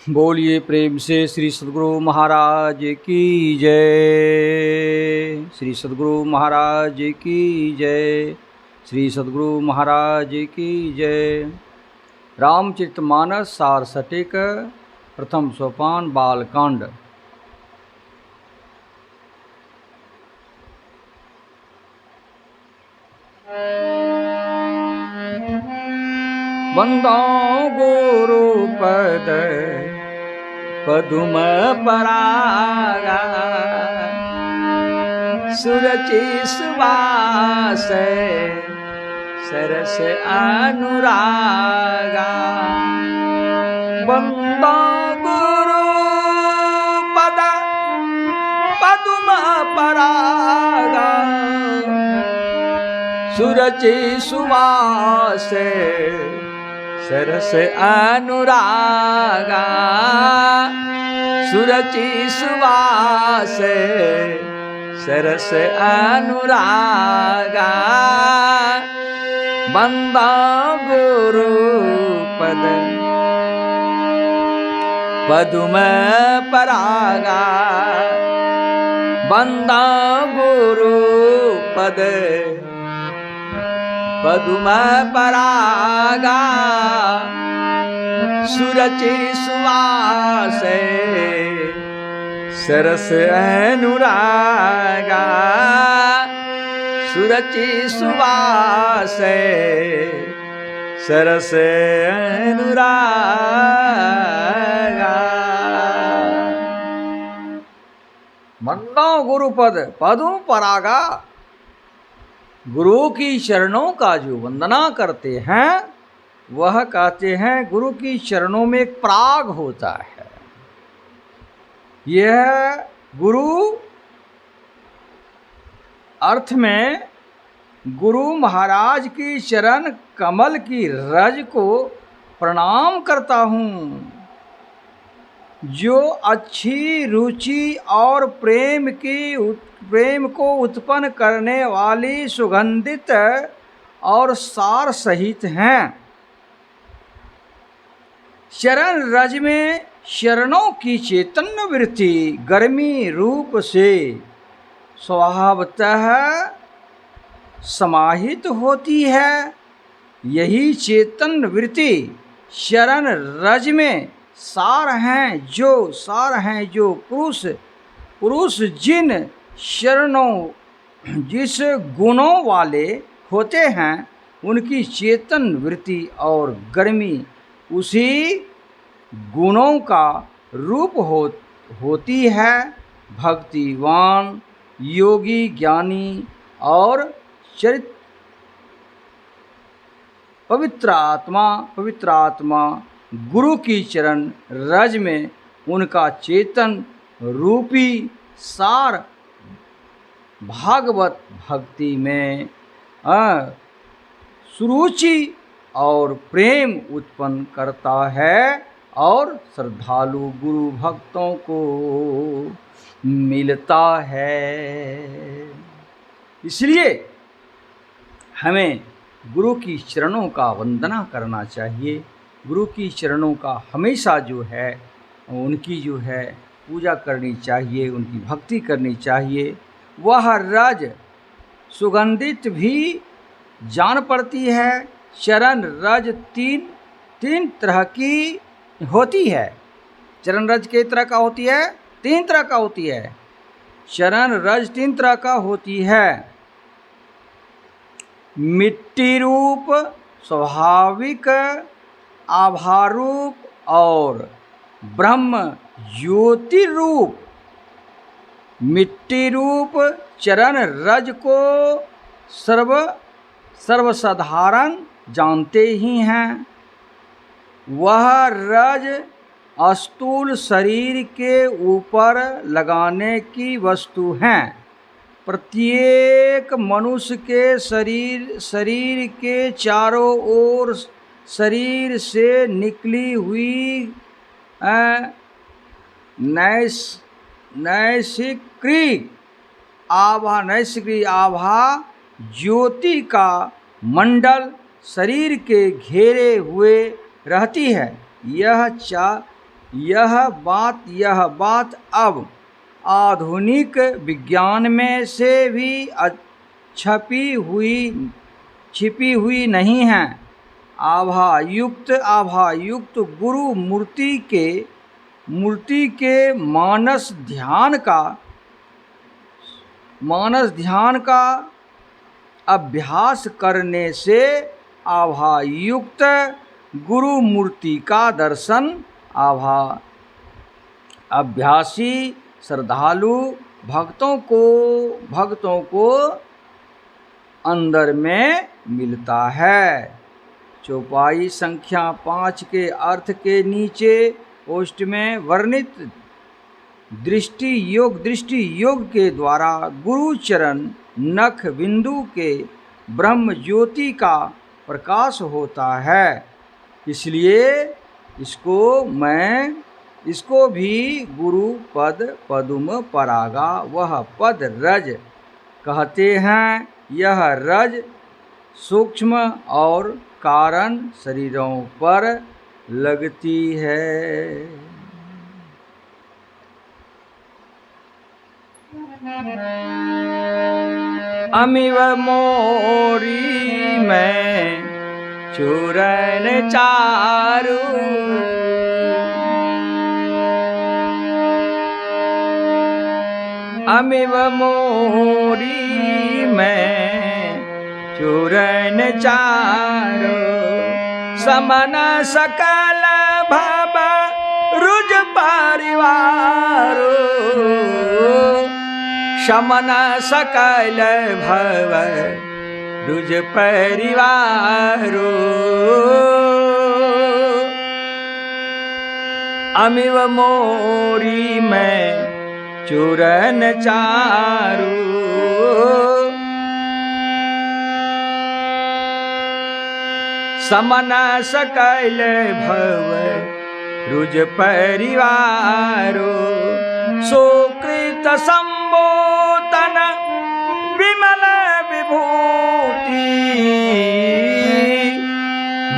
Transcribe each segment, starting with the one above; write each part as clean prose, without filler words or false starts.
बोलिए प्रेम से श्री सद्गुरु महाराज की जय। श्री सद्गुरु महाराज की जय। श्री सद्गुरु महाराज की जय। रामचरितमानस सार सटेक प्रथम सोपान बालकांड। वंदो गुरु पद पदुम परागा, सुरचि सुवास सरस अनुरागा। वंदो गुरु पद पदुम परागा, सुरचि सुवास सरस अनुरागा। सुरचि सुवास सरस अनुरागा। वंदो गुरु पद पदुम परागा। वंदो गुरु पद पदुम परागा, सुरचि सुवास सरस अनुरागा। सुरचि सुवास सरस अनुरागा। वंदो गुरुपद पदुम परागा। गुरु की चरणों का जो वंदना करते हैं वह कहते हैं गुरु की चरणों में एक पराग होता है। यह गुरु अर्थ में गुरु महाराज की चरण कमल की रज को प्रणाम करता हूँ, जो अच्छी रुचि और प्रेम को उत्पन्न करने वाली सुगंधित और सार सहित हैं। चरण रज में शरणों की चैतन्य वृत्ति गर्मी रूप से स्वभावतः समाहित होती है। यही चैतन्य वृत्ति शरण रज में सार हैं जो पुरुष जिन शरणों जिस गुणों वाले होते हैं उनकी चेतन वृत्ति और गर्मी उसी गुणों का रूप होती है। भक्तिवान योगी ज्ञानी और पवित्र आत्मा गुरु की चरण रज में उनका चेतन रूपी सार भागवत भक्ति में सुरुचि और प्रेम उत्पन्न करता है और श्रद्धालु गुरु भक्तों को मिलता है। इसलिए हमें गुरु की चरणों का वंदना करना चाहिए। गुरु की चरणों का हमेशा जो है उनकी जो है पूजा करनी चाहिए, उनकी भक्ति करनी चाहिए। वह रज सुगंधित भी जान पड़ती है। चरण रज तीन तरह की होती है। चरण रज के तरह का होती है, 3 तरह का होती है। चरण रज 3 तरह का होती है। मिट्टी रूप, स्वाभाविक आभारूप और ब्रह्म ज्योति रूप। मिट्टी रूप चरण रज को सर्वसाधारण जानते ही हैं। वह रज स्थूल शरीर के ऊपर लगाने की वस्तु हैं। प्रत्येक मनुष्य के शरीर के चारों ओर शरीर से निकली हुई नैसर्गिक आभा ज्योति का मंडल शरीर के घेरे हुए रहती है। यह बात अब आधुनिक विज्ञान में से भी छिपी हुई नहीं है। आभायुक्त गुरु मूर्ति के मानस ध्यान का अभ्यास करने से आभायुक्त गुरु मूर्ति का दर्शन अभ्यासी श्रद्धालु भक्तों को अंदर में मिलता है। चौपाई संख्या 5 के अर्थ के नीचे पोस्ट में वर्णित दृष्टि योग के द्वारा गुरु चरण नख बिंदु के ब्रह्म ज्योति का प्रकाश होता है। इसलिए इसको भी गुरु पद पदुम परागा वह पद रज कहते हैं। यह रज सूक्ष्म और कारण शरीरों पर लगती है। अमिव मोरी में चूरन चारू अमिव मोरी में चूरन चारो समन सकल भव रुज परिवारो समन सकल भव रुज परिवारो अमिव मोरी में चूरन चारू समन सकल भव रुज परिवारो सुकृत संबोतन विमल विभूति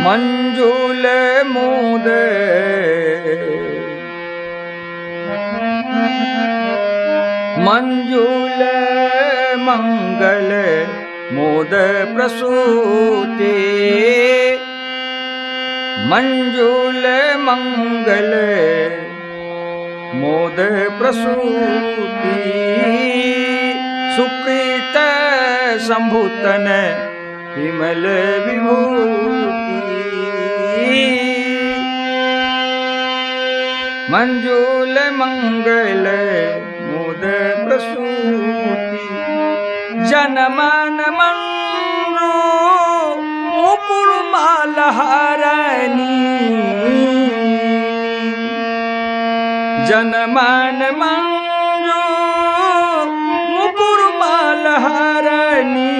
मंजुल मोद मंजुल मंगल मोद प्रसूति मंजुल मंगल मोद प्रसूति सुकृत संभूतन विमल विभूति मंजुल मंगल मोद प्रसूति जनमन मंगो मुकुर मालहारणी जनमन मंगो मुकुर मालहारणी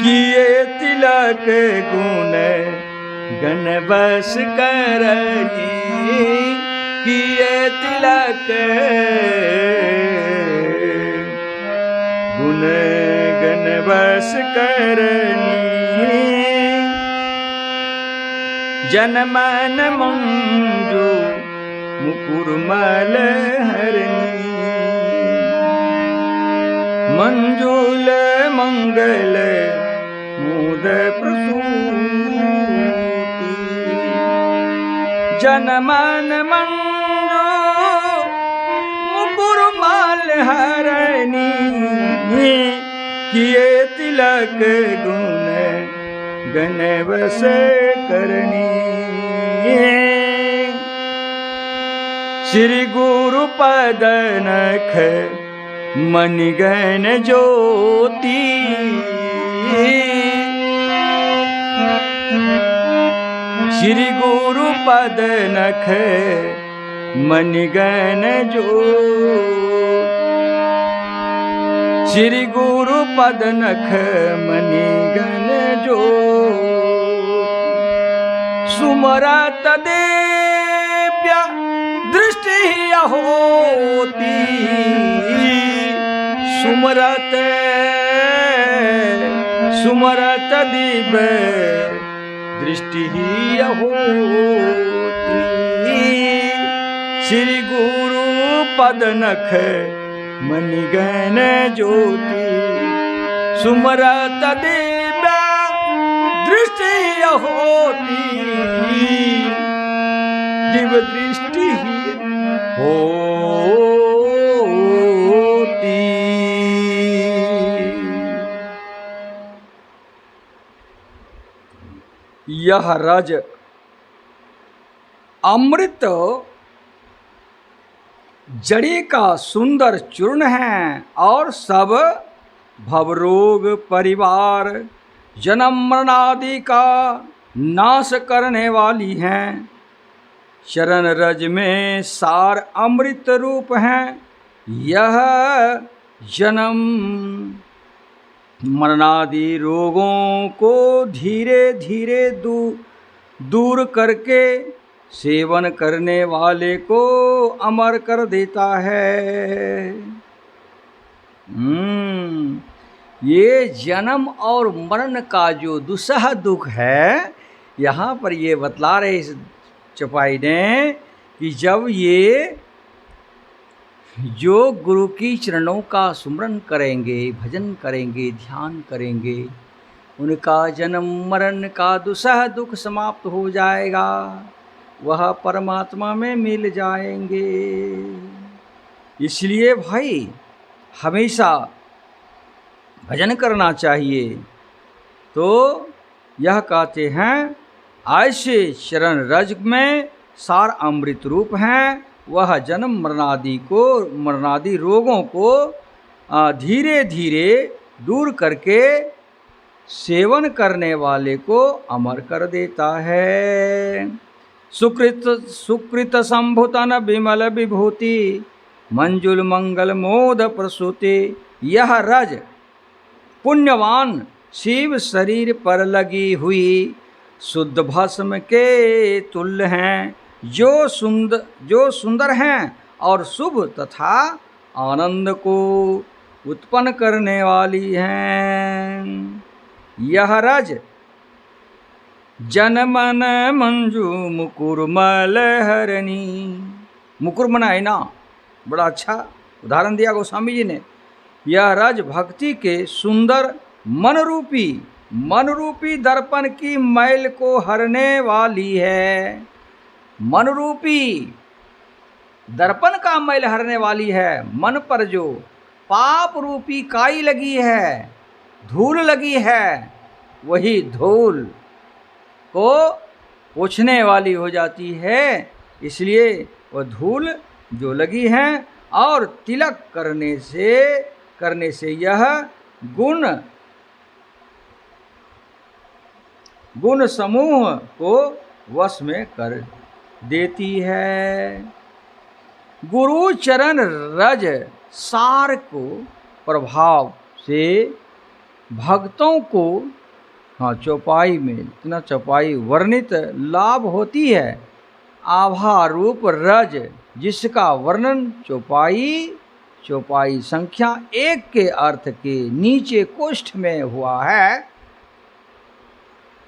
किए तिलक गुण गण बस करनी किए तिलक गुण गण बस करनी जनमन मंजू मुकुर मल हरनी मंजुल मंगल मोद प्रसूति जनमन मंजू मुकुर माल हरनी किए तिलक गुण गण बस करनी श्री गुरु पद नख मणिगण ज्योति श्री गुरु पद नख मणिगण ज्योति श्री गुरु पद नख मणिगण ज्योति सुमरत देव्य दृष्टि होती सुमरत दिव्य दृष्टि होती श्री गुरु पद नख मणिगण ज्योति सुमरत दिव्य दृष्टि होती दिव्य दृष्टि होती। यह रज अमृत जड़े का सुंदर चूर्ण है और सब भवरोग परिवार जन्म मरणादि का नाश करने वाली हैं। चरण रज में सार अमृत रूप है। यह जन्म मरणादि रोगों को धीरे धीरे दूर करके सेवन करने वाले को अमर कर देता है। ये जन्म और मरण का जो दुसह दुख है, यहाँ पर ये बतला रहे इस चौपाई ने कि जब ये जो गुरु की चरणों का सुमरन करेंगे, भजन करेंगे, ध्यान करेंगे, उनका जन्म मरण का दुसह दुख समाप्त हो जाएगा, वह परमात्मा में मिल जाएंगे। इसलिए भाई हमेशा भजन करना चाहिए। तो यह कहते हैं ऐसे चरण रज में सार अमृत रूप हैं। वह जन्म मरणादि रोगों को धीरे धीरे दूर करके सेवन करने वाले को अमर कर देता है। सुकृत संभुतन विमल विभूति मंजुल मंगल मोद प्रसूति। यह रज पुण्यवान शिव शरीर पर लगी हुई शुद्ध भस्म के तुल्य हैं, जो सुंदर हैं और शुभ तथा आनंद को उत्पन्न करने वाली हैं। यह रज जन मन मंजू मुकुर मल हरणी। मुकुर मना है ना, बड़ा अच्छा उदाहरण दिया गोस्वामी जी ने। यह रज भक्ति के सुंदर मन रूपी दर्पण की मैल को हरने वाली है। मन रूपी दर्पण का मैल हरने वाली है। मन पर जो पाप रूपी काई लगी है, धूल लगी है, वही धूल को पोंछने वाली हो जाती है। इसलिए वह धूल जो लगी है और तिलक करने से यह गुण समूह को वश में कर देती है। गुरु चरण रज सार को प्रभाव से भक्तों को चौपाई में इतना चौपाई वर्णित लाभ होती है। आभा रूप रज जिसका वर्णन चौपाई संख्या 1 के अर्थ के नीचे कोष्ठ में हुआ है।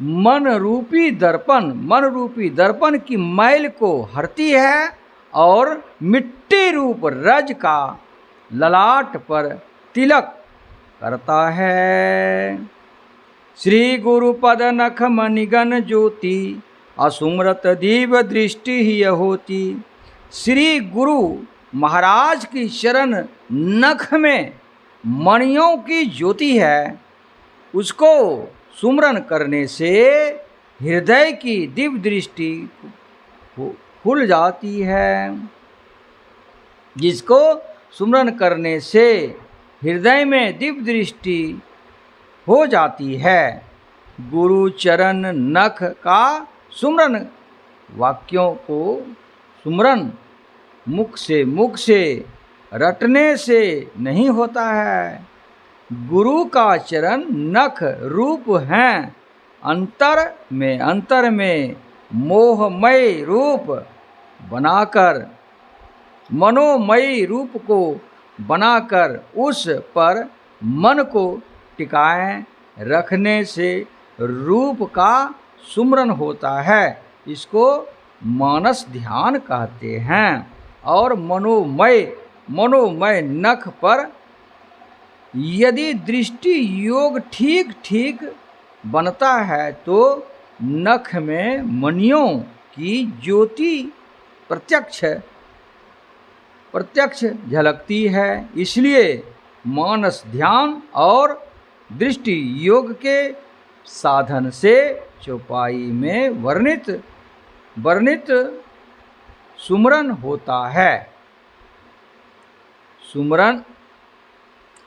मन रूपी दर्पण की मैल को हरती है और मिट्टी रूप रज का ललाट पर तिलक करता है। श्री गुरु पद नख मणिगण ज्योति असुमरत दीव दृष्टि ही होती। श्री गुरु महाराज की चरण नख में मणियों की ज्योति है। उसको सुमरन करने से हृदय की दिव्य दृष्टि खुल जाती है। जिसको सुमरन करने से हृदय में दिव्य दृष्टि हो जाती है। गुरु चरण नख का सुमरन वाक्यों को सुमरन मुख से रटने से नहीं होता है। गुरु का चरण नख रूप हैं। अंतर में मोहमय रूप बनाकर मनोमयी रूप को बनाकर उस पर मन को टिकाए रखने से रूप का सुमरन होता है। इसको मानस ध्यान कहते हैं। और मनोमय नख पर यदि दृष्टि योग ठीक ठीक बनता है तो नख में मणियों की ज्योति प्रत्यक्ष झलकती है। इसलिए मानस ध्यान और दृष्टि योग के साधन से चौपाई में वर्णित सुमरन होता है।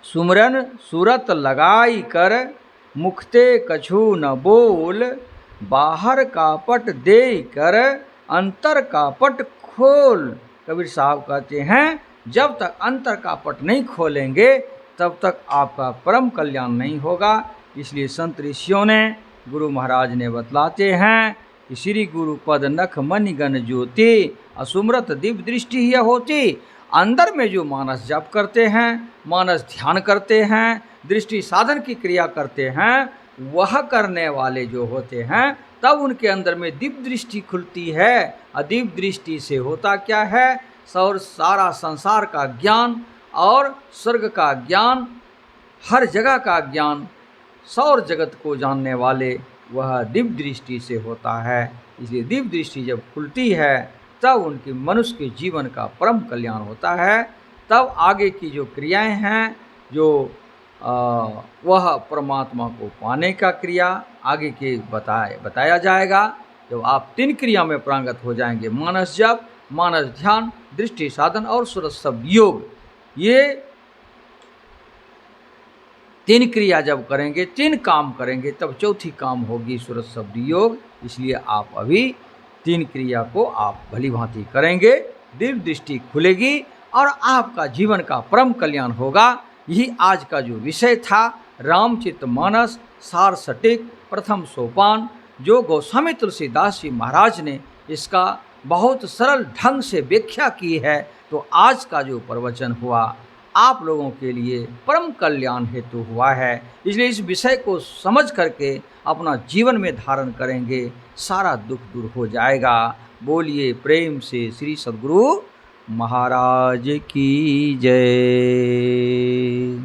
सुमरन सूरत लगाई कर मुखते कछु न बोल, बाहर का पट दे कर अंतर का पट खोल। कबीर साहब कहते हैं जब तक अंतर का पट नहीं खोलेंगे तब तक आपका परम कल्याण नहीं होगा। इसलिए संत ऋषियों ने, गुरु महाराज ने बतलाते हैं कि श्री गुरु पद नख मणिगण ज्योति, असुमरत दिव्य दृष्टि ही होती। अंदर में जो मानस जप करते हैं, मानस ध्यान करते हैं, दृष्टि साधन की क्रिया करते हैं, वह करने वाले जो होते हैं तब उनके अंदर में दिव्य दृष्टि खुलती है। अदिव्य दृष्टि से होता क्या है, सारा संसार का ज्ञान और स्वर्ग का ज्ञान, हर जगह का ज्ञान, सौर जगत को जानने वाले वह दिव्य दृष्टि से होता है। इसलिए दिव्य दृष्टि जब खुलती है तब उनके मनुष्य के जीवन का परम कल्याण होता है। तब आगे की जो क्रियाएं हैं, जो वह परमात्मा को पाने का क्रिया आगे के बताया जाएगा। जब आप 3 क्रिया में प्रांगत हो जाएंगे, मानस जप, मानस ध्यान, दृष्टि साधन और सूरत शब्द योग, ये 3 क्रिया जब करेंगे, 3 काम करेंगे, तब चौथी काम होगी सूरत शब्द योग। इसलिए आप अभी 3 क्रिया को आप भली भांति करेंगे, दिव्य दृष्टि खुलेगी और आपका जीवन का परम कल्याण होगा। यही आज का जो विषय था, रामचरितमानस सार सटीक प्रथम सोपान, जो गोस्वामी तुलसीदास जी महाराज ने इसका बहुत सरल ढंग से व्याख्या की है। तो आज का जो प्रवचन हुआ आप लोगों के लिए परम कल्याण हेतु हुआ है। इसलिए इस विषय को समझ करके अपना जीवन में धारण करेंगे, सारा दुख दूर हो जाएगा। बोलिए प्रेम से श्री सद्गुरु महाराज की जय।